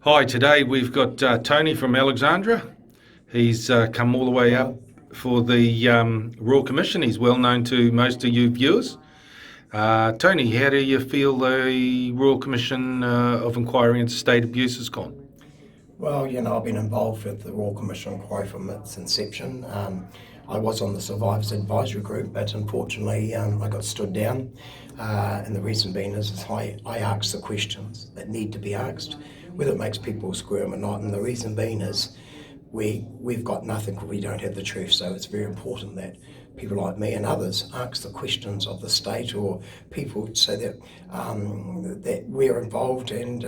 Hi, today we've got Tony from Alexandra. He's come all the way up for the Royal Commission. He's well known to most of you viewers. Tony, how do you feel the Royal Commission of Inquiry into State Abuse has gone? Well, I've been involved with the Royal Commission inquiry from its inception. I was on the Survivors Advisory Group, but unfortunately I got stood down. And the reason being is I ask the questions that need to be asked, whether it makes people squirm or not. And the reason being is we've got nothing, we don't have the truth. So it's very important that people like me and others ask the questions of the state or people so that that we're involved. And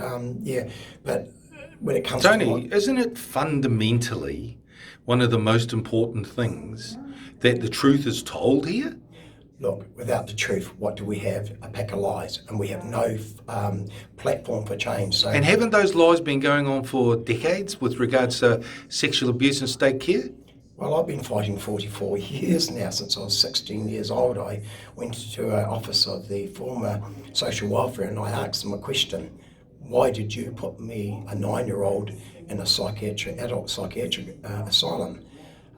but when it comes Tony, isn't it fundamentally one of the most important things that the truth is told here? Look, without the truth, what do we have? A pack of lies, and we have no platform for change. So, and haven't those lies been going on for decades with regards to sexual abuse and state care? Well, I've been fighting 44 years now. Since I was 16 years old, I went to an office of the former social welfare and I asked them a question. Why did you put me, a 9-year-old, in a adult psychiatric asylum?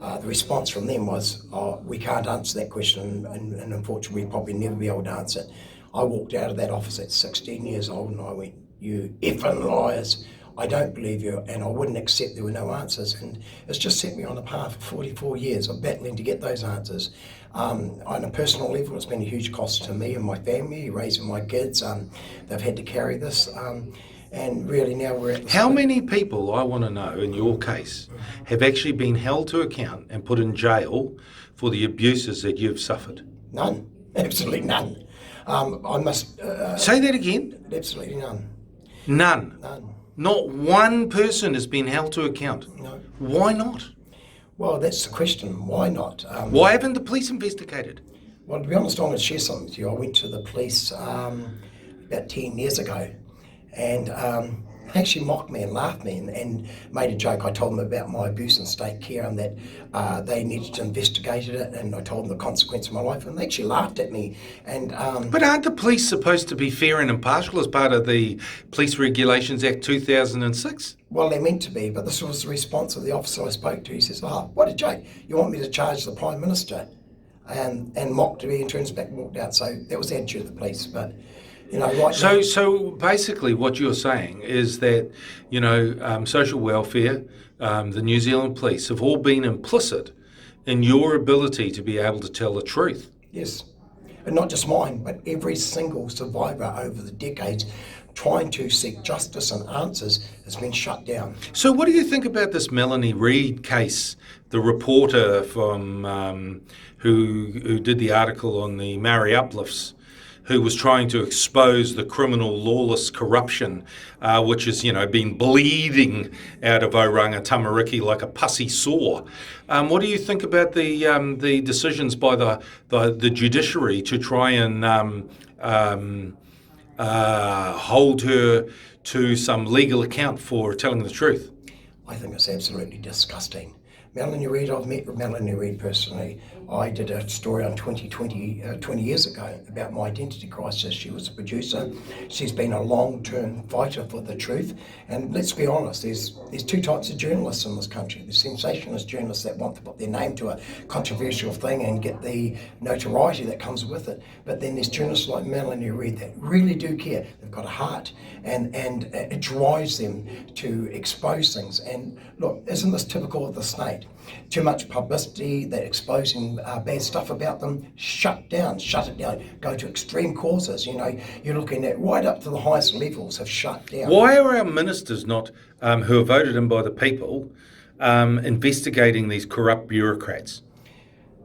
The response from them was, we can't answer that question, and unfortunately we'll probably never be able to answer it. I walked out of that office at 16 years old and I went, you effing liars, I don't believe you, and I wouldn't accept there were no answers. And it's just set me on a path for 44 years of battling to get those answers. On a personal level, it's been a huge cost to me and my family, raising my kids. They've had to carry this. And really now we're at the How many people, I want to know, in your case, have actually been held to account and put in jail for the abuses that you've suffered? None. Absolutely none. I must... Say that again? Absolutely none. None? None. Not one person has been held to account? No. Why not? Well, that's the question. Why not? Why haven't the police investigated? Well, to be honest, I'm going to share something with you. I went to the police about 10 years ago, and they actually mocked me and laughed me and made a joke. I told them about my abuse in state care and that they needed to investigate it, and I told them the consequence of my life, and they actually laughed at me. And But aren't the police supposed to be fair and impartial as part of the Police Regulations Act 2006? Well, they're meant to be, but this was the response of the officer I spoke to. He says, what a joke. You want me to charge the Prime Minister? And mocked me and turns back and walked out. So that was the attitude of the police. But, right now... So basically what you're saying is that, social welfare, the New Zealand police have all been implicit in your ability to be able to tell the truth. Yes. And not just mine, but every single survivor over the decades trying to seek justice and answers has been shut down. So what do you think about this Melanie Reid case, the reporter from who did the article on the Maori uplifts, who was trying to expose the criminal, lawless corruption, which has, been bleeding out of Oranga Tamariki like a pussy sore. What do you think about the decisions by the judiciary to try and hold her to some legal account for telling the truth? I think it's absolutely disgusting. Melanie Reid, I've met Melanie Reid personally. I did a story on 20 years ago about my identity crisis. She was a producer. She's been a long-term fighter for the truth. And let's be honest, there's two types of journalists in this country. There's sensationalist journalists that want to put their name to a controversial thing and get the notoriety that comes with it. But then there's journalists like Melanie Reid that really do care. They've got a heart and it drives them to expose things. And look, isn't this typical of the state? Too much publicity, they're exposing bad stuff about them, shut it down, go to extreme causes. You're looking at right up to the highest levels have shut down. Why are our ministers not, who are voted in by the people, investigating these corrupt bureaucrats?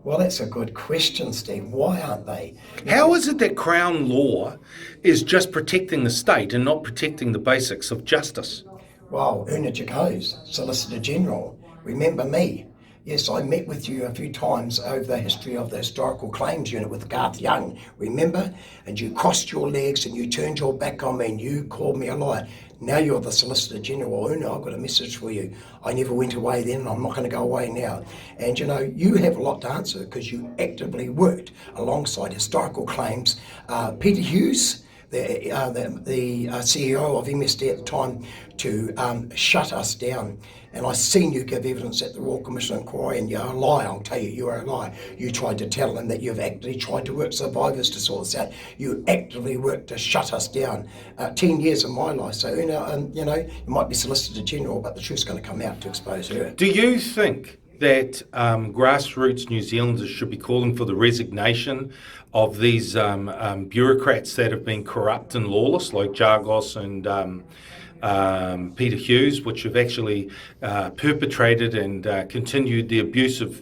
Well, that's a good question, Steve. Why aren't they? How is it that Crown law is just protecting the state and not protecting the basics of justice? Well, Una Jacobs, Solicitor General, remember me. Yes, I met with you a few times over the history of the Historical Claims Unit with Garth Young, remember? And you crossed your legs and you turned your back on me and you called me a liar. Now you're the Solicitor General. Oh no, I've got a message for you. I never went away then, and I'm not going to go away now. And you have a lot to answer because you actively worked alongside historical claims. Peter Hughes, the CEO of MSD at the time, to shut us down. And I've seen you give evidence at the Royal Commission inquiry, and you're a liar. I'll tell you, you are a liar. You tried to tell them that you've actively tried to work survivors to sort this out. You actively worked to shut us down. 10 years of my life. So, you might be Solicitor General, but the truth's going to come out to expose her. Do you think that grassroots New Zealanders should be calling for the resignation of these bureaucrats that have been corrupt and lawless, like Jargos and Peter Hughes, which have actually perpetrated and continued the abuse of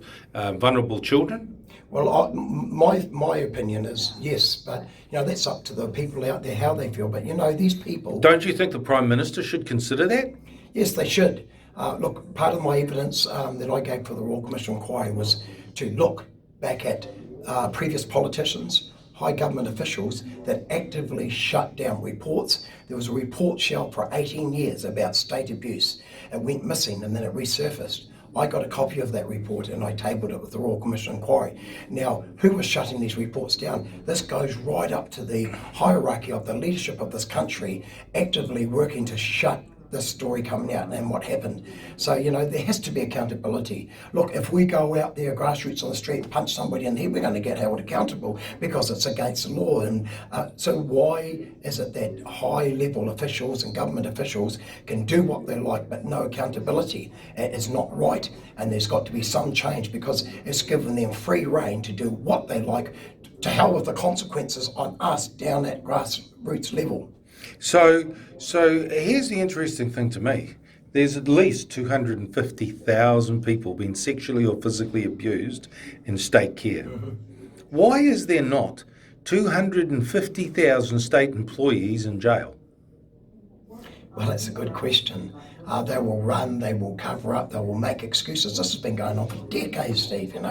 vulnerable children? Well, my opinion is yes, but that's up to the people out there how they feel. But these people. Don't you think the Prime Minister should consider that? Yes, they should. Look, part of my evidence that I gave for the Royal Commission inquiry was to look back at previous politicians, high government officials that actively shut down reports. There was a report shelved for 18 years about state abuse. It went missing and then it resurfaced. I got a copy of that report and I tabled it with the Royal Commission inquiry. Now, who was shutting these reports down? This goes right up to the hierarchy of the leadership of this country, actively working to shut this story coming out and what happened. So, there has to be accountability. Look, if we go out there, grassroots on the street, and punch somebody in the head, we're going to get held accountable because it's against the law. And so why is it that high-level officials and government officials can do what they like, but no accountability? It's not right, and there's got to be some change because it's given them free rein to do what they like. To hell with the consequences on us down at grassroots level. So here's the interesting thing to me. There's at least 250,000 people being sexually or physically abused in state care. Mm-hmm. Why is there not 250,000 state employees in jail? Well, that's a good question. They will run, they will cover up, they will make excuses. This has been going on for decades, Steve. In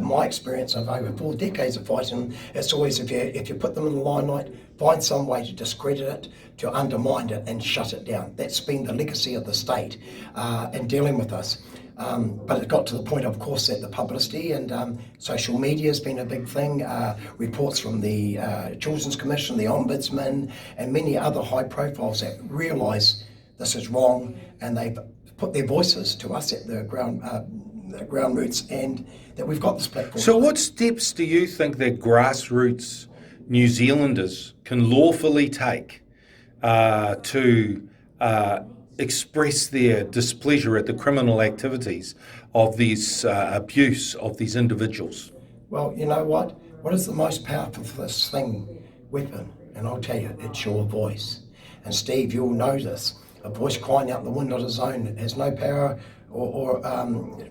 my experience of over 4 decades of fighting, it's always if you put them in the limelight, find some way to discredit it, to undermine it and shut it down. That's been the legacy of the state in dealing with us. But it got to the point, of course, that the publicity and social media has been a big thing. Reports from the Children's Commission, the Ombudsman, and many other high profiles that realise this is wrong, and they've put their voices to us at the ground roots, and that we've got this platform. So what steps do you think that grassroots New Zealanders can lawfully take to express their displeasure at the criminal activities of these abuse of these individuals? Well, you know what? What is the most powerful weapon? And I'll tell you, it's your voice. And Steve, you'll know this. A voice crying out the wind on its own has no power or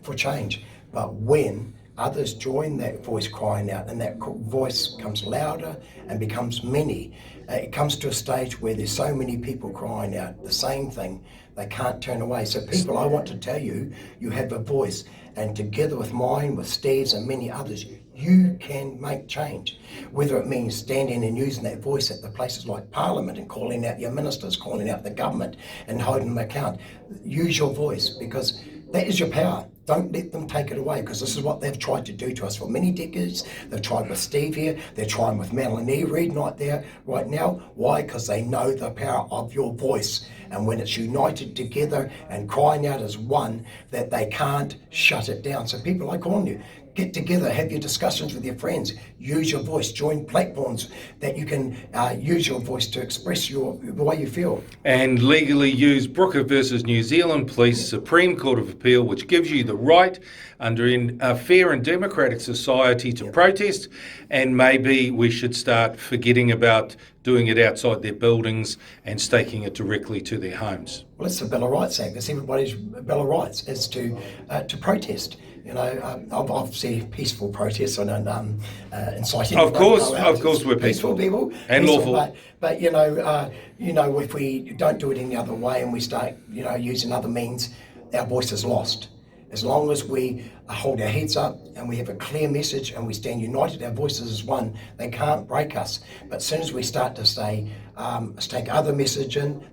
for change. But when others join that voice crying out and that voice comes louder and becomes many, it comes to a stage where there's so many people crying out the same thing, they can't turn away. So people, I want to tell you, you have a voice, and together with mine, with Steve's and many others, you can make change. Whether it means standing and using that voice at the places like Parliament and calling out your ministers, calling out the government and holding them account. Use your voice, because that is your power. Don't let them take it away, because this is what they've tried to do to us for many decades. They've tried with Steve here. They're trying with Melanie Reid right now. Why? Because they know the power of your voice. And when it's united together and crying out as one, that they can't shut it down. So people, I call on you, get together, have your discussions with your friends, use your voice, join platforms that you can use your voice to express the way you feel. And legally use Brooker versus New Zealand Police Supreme Court of Appeal, which gives you the right under a fair and democratic society to protest, and maybe we should start forgetting about doing it outside their buildings and staking it directly to their homes. Well, it's the Bill of Rights Act. It's everybody's Bill of Rights, is to protest. I've seen peaceful protests. I don't incite anyone. Of course, we're peaceful people and lawful. But if we don't do it any other way and we start using other means, our voice is lost. As long as we hold our heads up and we have a clear message and we stand united, our voices as one, they can't break us. But as soon as we start to say, take other message in,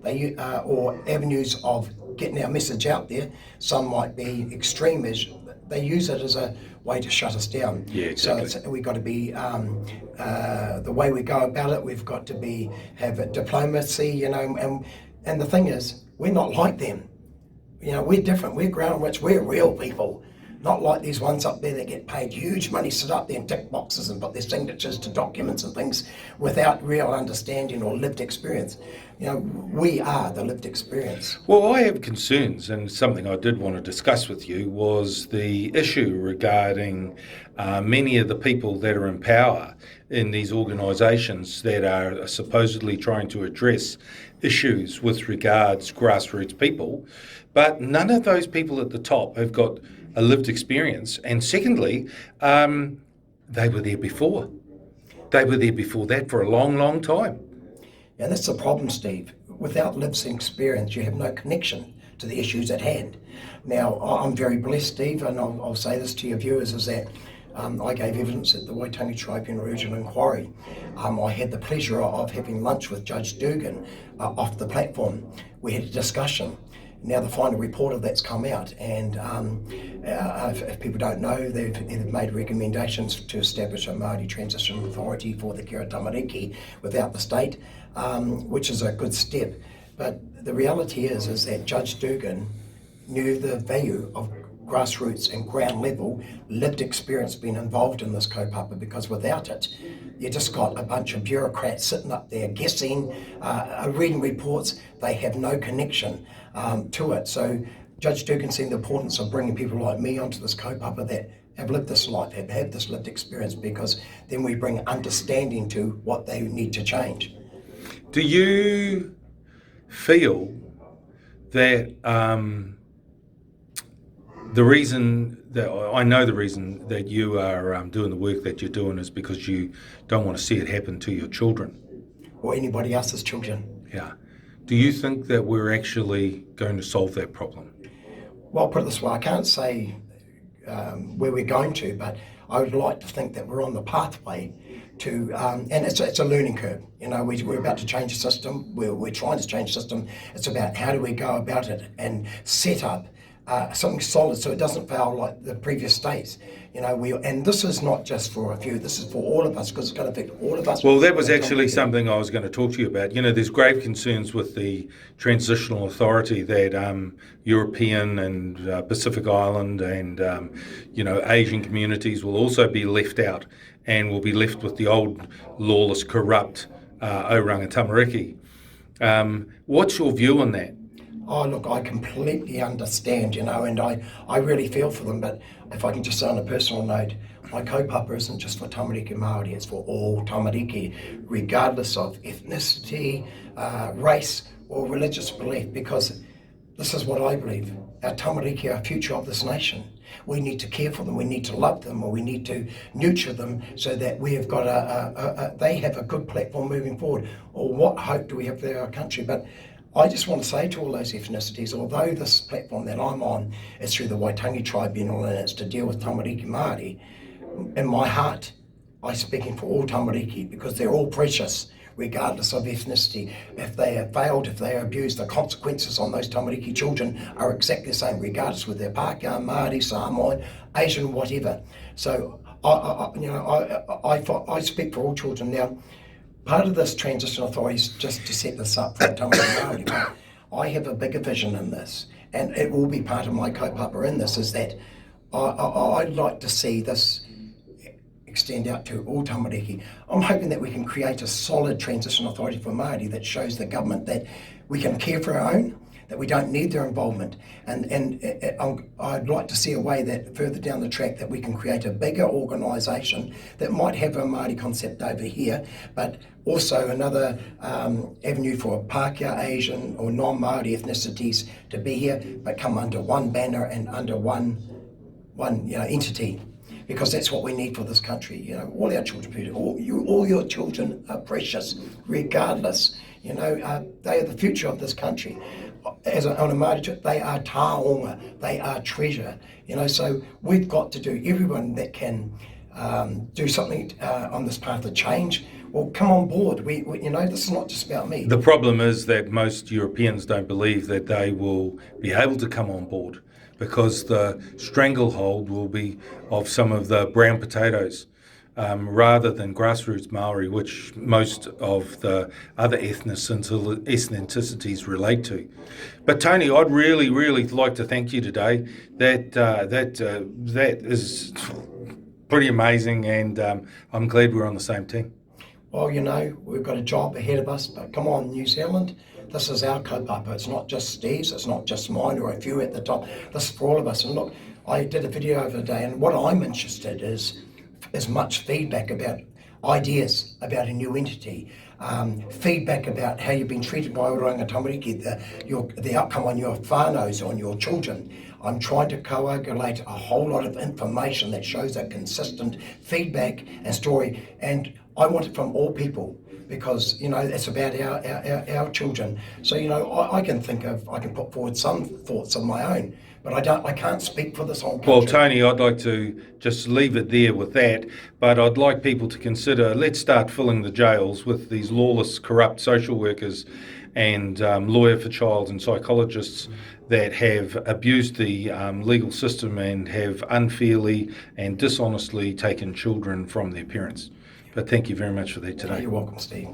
or avenues of getting our message out there, some might be extreme, as they use it as a way to shut us down. Yeah, exactly. So we've got to be, the way we go about it, we've got to have a diplomacy, and the thing is, we're not like them. We're different. We're ground rich. We're real people. Not like these ones up there that get paid huge money, sit up there and tick boxes and put their signatures to documents and things without real understanding or lived experience. We are the lived experience. Well, I have concerns, and something I did want to discuss with you was the issue regarding many of the people that are in power in these organisations that are supposedly trying to address issues with regards grassroots people, but none of those people at the top have got a lived experience. And secondly, they were there before. They were there before that for a long, long time. Yeah, that's the problem, Steve. Without lived experience, you have no connection to the issues at hand. Now, I'm very blessed, Steve, and I'll say this to your viewers, is that I gave evidence at the Waitangi Tribunal Regional Inquiry. I had the pleasure of having lunch with Judge Dugan off the platform. We had a discussion. Now the final report of that's come out, and if people don't know, they've made recommendations to establish a Māori Transition Authority for the Kira Tamariki without the state, which is a good step. But the reality is that Judge Dugan knew the value of grassroots and ground level lived experience being involved in this kaupapa, because without it, you just got a bunch of bureaucrats sitting up there guessing, reading reports. They have no connection to it. So Judge Dugan seen the importance of bringing people like me onto this kaupapa that have lived this life, have this lived experience, because then we bring understanding to what they need to change. Do you feel that the reason that I know the reason that you are doing the work that you're doing is because you don't want to see it happen to your children? Or anybody else's children. Yeah. Do you think that we're actually going to solve that problem? Well, put it this way, I can't say where we're going to, but I would like to think that we're on the pathway to, and it's a learning curve. We're about to change the system. We're trying to change the system. It's about how do we go about it and set up something solid so it doesn't fail like the previous states. And this is not just for a few, this is for all of us, because it's going to affect all of us. Well, that was actually something I was going to talk to you about. There's grave concerns with the transitional authority that European and Pacific Island and Asian communities will also be left out and will be left with the old lawless, corrupt Oranga Tamariki. What's your view on that? Oh, look, I completely understand, and I really feel for them, but if I can just say on a personal note, my kaupapa isn't just for tamariki Māori, it's for all tamariki, regardless of ethnicity, race, or religious belief, because this is what I believe. Our tamariki are the future of this nation. We need to care for them, we need to love them, or we need to nurture them so that we have got they have a good platform moving forward. Or what hope do we have for our country? But I just want to say to all those ethnicities, although this platform that I'm on is through the Waitangi Tribunal and it's to deal with tamariki Māori, in my heart, I'm speaking for all tamariki because they're all precious, regardless of ethnicity. If they have failed, if they are abused, the consequences on those tamariki children are exactly the same, regardless whether they're Pākehā, Māori, Samoan, Asian, whatever. So I speak for all children. Now, part of this transition authority is just to set this up for tamariki Māori, but I have a bigger vision in this, and it will be part of my kaupapa in this, is that I'd like to see this extend out to all tamariki. I'm hoping that we can create a solid transition authority for Māori that shows the government that we can care for our own, that we don't need their involvement, and I'd like to see a way that further down the track that we can create a bigger organisation that might have a Māori concept over here, but also another avenue for Pākehā, Asian or non-Māori ethnicities to be here, but come under one banner and under one entity. because that's what we need for this country. You know, all our children, all your children are precious, regardless. You know, they are the future of this country. On a Māori, they are taonga, they are treasure. You know, so we've got to do, everyone that can do something on this path of change, well, come on board. We, you know, this is not just about me. The problem is that most Europeans don't believe that they will be able to come on board, because the stranglehold will be of some of the brown potatoes, rather than grassroots Maori, which most of the other ethnicities relate to. But Tony, I'd really like to thank you today. That is pretty amazing, and I'm glad we're on the same team. Well, you know, we've got a job ahead of us, but come on, New Zealand, this is our kaupapa. It's not just Steve's, it's not just mine or a few at the top. This is for all of us. And look, I did a video over the day, and what I'm interested is much feedback about ideas about a new entity, feedback about how you've been treated by Oranga Tamariki, the outcome on your whānaus, on your children. I'm trying to coagulate a whole lot of information that shows a consistent feedback and story, and I want it from all people, because, you know, it's about our children. So, you know, I can put forward some thoughts of my own, but I can't speak for this whole country. Well, Tony, I'd like to just leave it there with that, but I'd like people to consider, let's start filling the jails with these lawless, corrupt social workers and lawyer for child and psychologists that have abused the legal system and have unfairly and dishonestly taken children from their parents. But thank you very much for that today. You're welcome, Steve.